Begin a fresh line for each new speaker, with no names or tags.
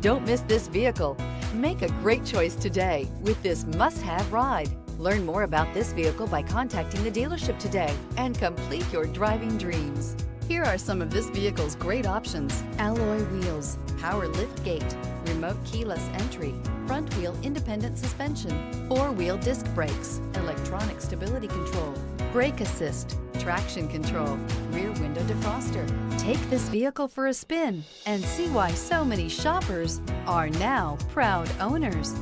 Don't miss this vehicle. Make a great choice today with this must-have ride. Learn more about this vehicle by contacting the dealership today and complete your driving dreams. Here are some of this vehicle's great options: alloy wheels, power lift gate, remote keyless entry, front wheel independent suspension, four-wheel disc brakes, electronic stability control, brake assist, traction control, rear window defroster. Take this vehicle for a spin and see why so many shoppers are now proud owners.